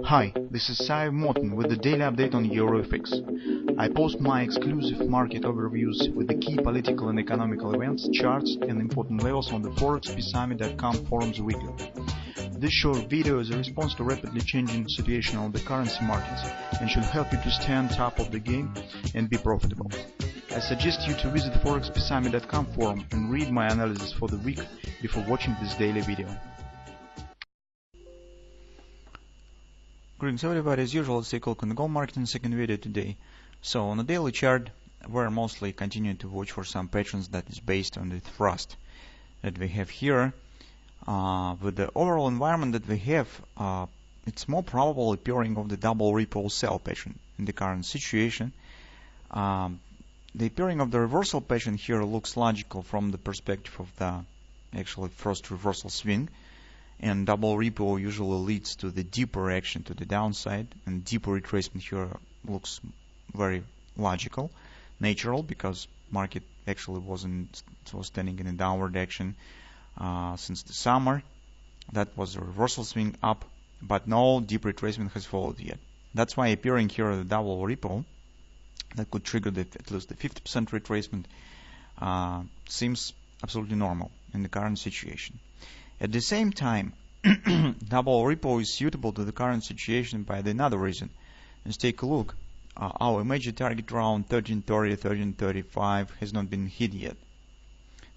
Hi, this is Sive Morten with the daily update on EuroFX. I post my exclusive market overviews with the key political and economical events, charts and important levels on the ForexPeaceArmy.com forums weekly. This short video is a response to rapidly changing situation on the currency markets and should help you to stay on top of the game and be profitable. I suggest you to visit ForexPeaceArmy.com forum and read my analysis for the week before watching this daily video. Greetings everybody, as usual, let's take a look on the gold market in the second video today. So on the daily chart, we're mostly continuing to watch for some patterns that is based on the thrust that we have here. With the overall environment that we have, it's more probable appearing of the double repo sell pattern in the current situation. The appearing of the reversal pattern here looks logical from the perspective of the actually first reversal swing. And double repo usually leads to the deeper action to the downside, and deeper retracement here looks very logical, natural, because market actually was standing in a downward action since the summer. That was a reversal swing up, but no deep retracement has followed yet. That's why appearing here the double repo that could trigger at least the 50% retracement seems absolutely normal in the current situation. At the same time, double repo is suitable to the current situation by another reason. Let's take a look. Our major target around 1330, 1335 has not been hit yet.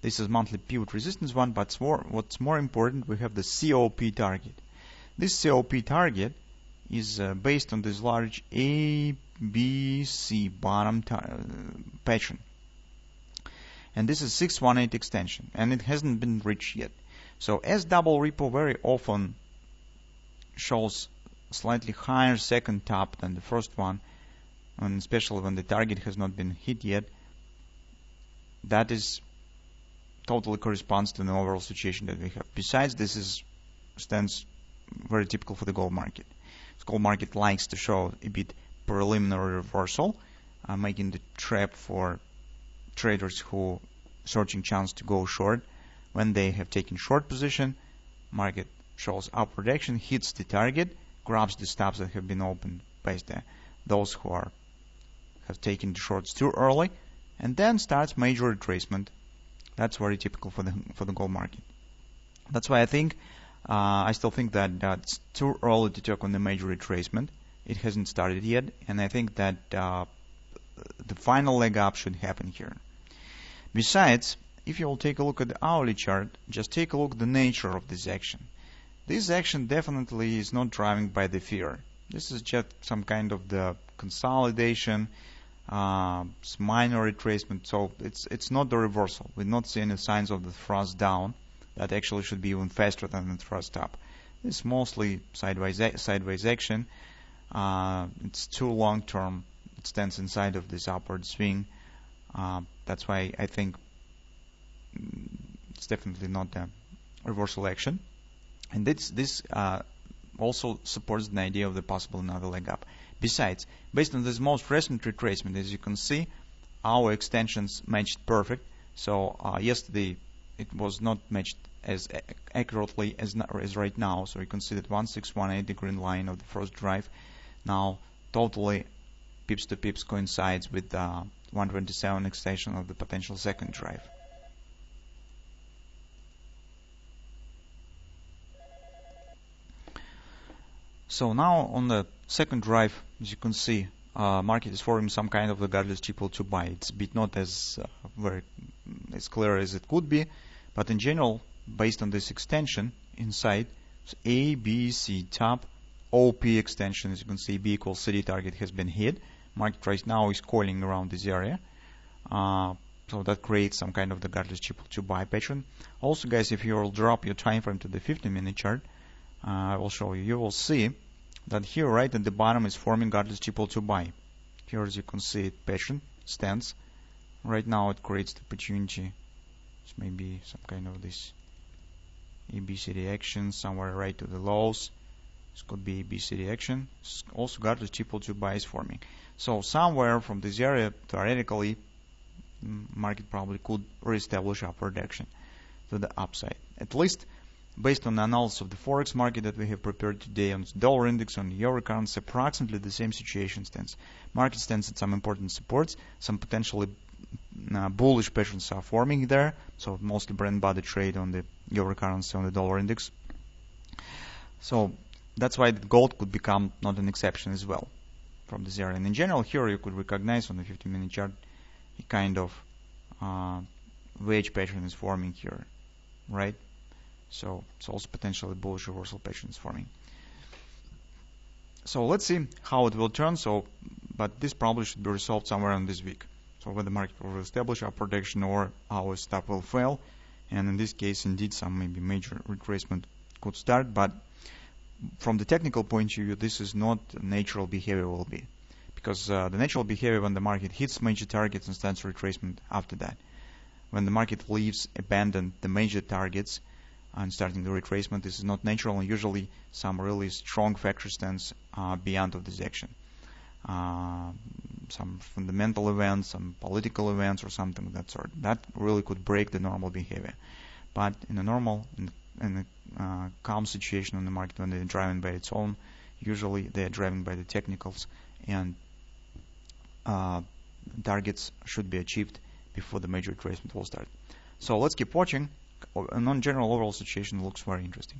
This is monthly pivot resistance one, but what's more important, we have the COP target. This COP target is based on this large ABC bottom pattern. And this is 618 extension, and it hasn't been reached yet. So as double repo very often shows slightly higher second top than the first one, and especially when the target has not been hit yet, that is totally corresponds to the overall situation that we have. Besides, this stands very typical for the gold market. The gold market likes to show a bit preliminary reversal, making the trap for traders who searching chance to go short. When they have taken short position, market shows upward action, hits the target, grabs the stops that have been opened by those who have taken the shorts too early, and then starts major retracement. That's very typical for the gold market. That's why I still think that it's too early to talk on the major retracement. It hasn't started yet, and I think that the final leg up should happen here. Besides, if you will take a look at the hourly chart, just take a look at the nature of this action. This action definitely is not driving by the fear. This is just some kind of the consolidation, minor retracement. So it's not the reversal. We're not seeing any signs of the thrust down. That actually should be even faster than the thrust up. It's mostly sideways action. It's too long term. It stands inside of this upward swing. That's why I think it's definitely not a reversal action, and this also supports the idea of the possible another leg up. Besides, based on this most recent retracement, as you can see, our extensions matched perfect. So yesterday it was not matched as accurately as right now. So you can see that 1618, the green line of the first drive, now totally pips to pips coincides with 127 extension of the potential second drive. So now on the second drive, as you can see, market is forming some kind of a godless triple to buy. It's a bit not as as clear as it could be, but in general, based on this extension inside, so A, B, C top, OP extension, as you can see, B equals CD target has been hit. Market right now is coiling around this area. So that creates some kind of the godless triple to buy pattern. Also, guys, if you will drop your time frame to the 15-minute chart, I will show you. You will see that here, right at the bottom, is forming godless triple to buy. Here, as you can see, it pattern stands. Right now, it creates the opportunity. It's maybe some kind of this ABCD action somewhere right to the lows. This could be ABCD action. Also, godless triple to buy is forming. So somewhere from this area, theoretically, market probably could reestablish upward action to the upside. At least based on the analysis of the Forex market that we have prepared today on the dollar index, on the euro currency, approximately the same situation stands. Market stands at some important supports, some potentially bullish patterns are forming there, so mostly bread and butter trade on the euro currency, on the dollar index. So that's why the gold could become not an exception as well from this area. And in general, here you could recognize on the 15-minute chart a kind of wedge pattern is forming here, right? So it's also potentially bullish reversal pattern is forming. So let's see how it will turn. But this probably should be resolved somewhere in this week. So whether the market will establish our prediction or our stop will fail. And in this case, indeed, some maybe major retracement could start. But from the technical point of view, this is not natural behavior will be. Because the natural behavior when the market hits major targets and starts retracement after that. When the market leaves, abandon the major targets and starting the retracement, this is not natural, and usually some really strong factor stands beyond of this action. Some fundamental events, some political events or something of that sort. That really could break the normal behavior. But in a normal, in a calm situation on the market when they're driving by its own, usually they're driving by the technicals, and targets should be achieved before the major retracement will start. So let's keep watching. And on general overall situation looks very interesting.